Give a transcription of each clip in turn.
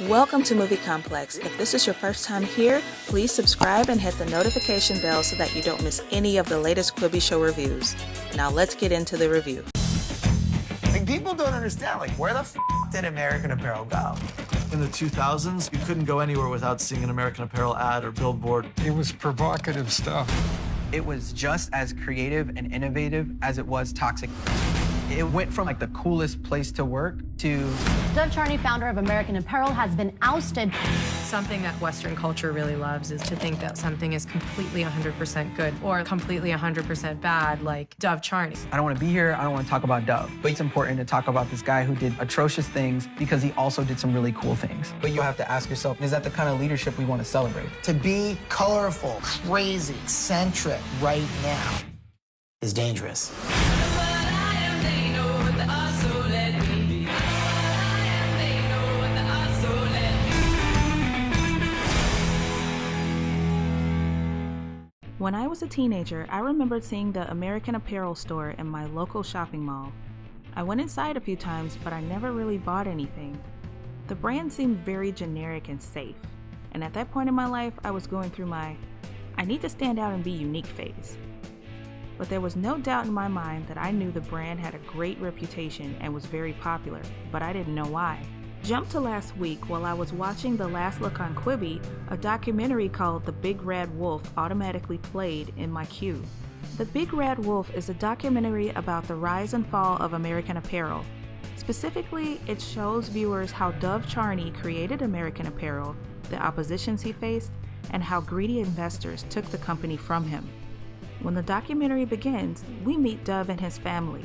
Welcome to Movie Complex. If this is your first time here, please subscribe and hit the notification bell so that you don't miss any of the latest Quibi show reviews. Now let's get into the review. People don't understand, where the did American Apparel go? In the 2000s, you couldn't go anywhere without seeing an American Apparel ad or billboard. It was provocative stuff. It was just as creative and innovative as it was toxic. It went from the coolest place to work to... Dov Charney, founder of American Apparel, has been ousted. Something that Western culture really loves is to think that something is completely 100% good or completely 100% bad, like Dov Charney. I don't want to be here, I don't want to talk about Dov. But it's important to talk about this guy who did atrocious things because he also did some really cool things. But you have to ask yourself, is that the kind of leadership we want to celebrate? To be colorful, crazy, eccentric right now is dangerous. When I was a teenager, I remembered seeing the American Apparel store in my local shopping mall. I went inside a few times, but I never really bought anything. The brand seemed very generic and safe, and at that point in my life, I was going through my I need to stand out and be unique phase. But there was no doubt in my mind that I knew the brand had a great reputation and was very popular, but I didn't know why. Jump to last week while I was watching The Last Look on Quibi, a documentary called The BigRad Wolf automatically played in my queue. The BigRad Wolf is a documentary about the rise and fall of American Apparel. Specifically, it shows viewers how Dov Charney created American Apparel, the oppositions he faced, and how greedy investors took the company from him. When the documentary begins, we meet Dov and his family.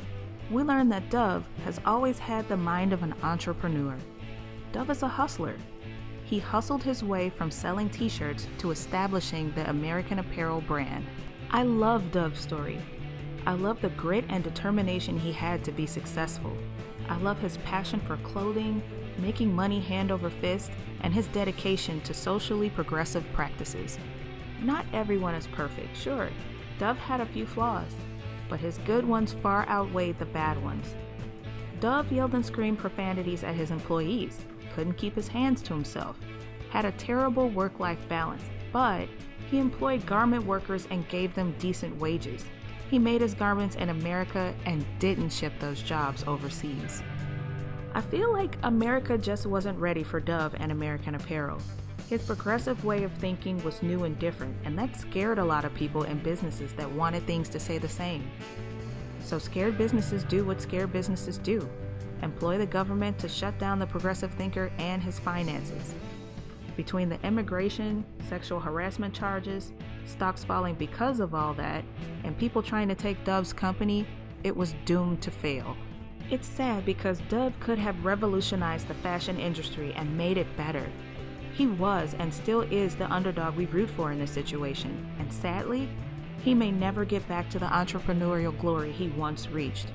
We learn that Dov has always had the mind of an entrepreneur. Dov is a hustler. He hustled his way from selling t-shirts to establishing the American Apparel brand. I love Dov's story. I love the grit and determination he had to be successful. I love his passion for clothing, making money hand over fist, and his dedication to socially progressive practices. Not everyone is perfect, sure. Dov had a few flaws, but his good ones far outweighed the bad ones. Dov yelled and screamed profanities at his employees, couldn't keep his hands to himself, had a terrible work-life balance, but he employed garment workers and gave them decent wages. He made his garments in America and didn't ship those jobs overseas. I feel like America just wasn't ready for Dov and American Apparel. His progressive way of thinking was new and different, and that scared a lot of people and businesses that wanted things to stay the same. So scared businesses do what scared businesses do. Employ the government to shut down the progressive thinker and his finances. Between the immigration, sexual harassment charges, stocks falling because of all that, and people trying to take Dov's company, it was doomed to fail. It's sad because Dov could have revolutionized the fashion industry and made it better. He was and still is the underdog we root for in this situation, and sadly, he may never get back to the entrepreneurial glory he once reached.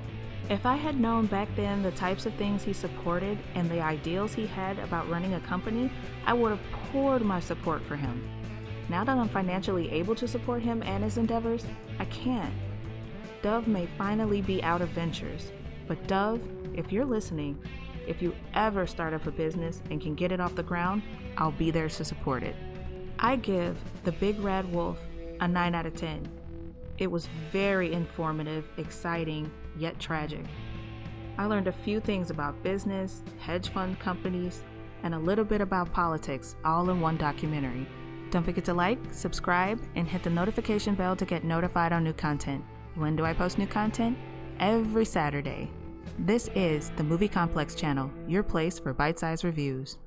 If I had known back then the types of things he supported and the ideals he had about running a company, I would have poured my support for him. Now that I'm financially able to support him and his endeavors, I can't. Dov may finally be out of ventures, but Dov, if you're listening, if you ever start up a business and can get it off the ground, I'll be there to support it. I give The BigRad Wolf a 9 out of 10. It was very informative, exciting, yet tragic. I learned a few things about business, hedge fund companies, and a little bit about politics, all in one documentary. Don't forget to like, subscribe, and hit the notification bell to get notified on new content. When do I post new content? Every Saturday. This is the Movie Complex channel, your place for bite-sized reviews.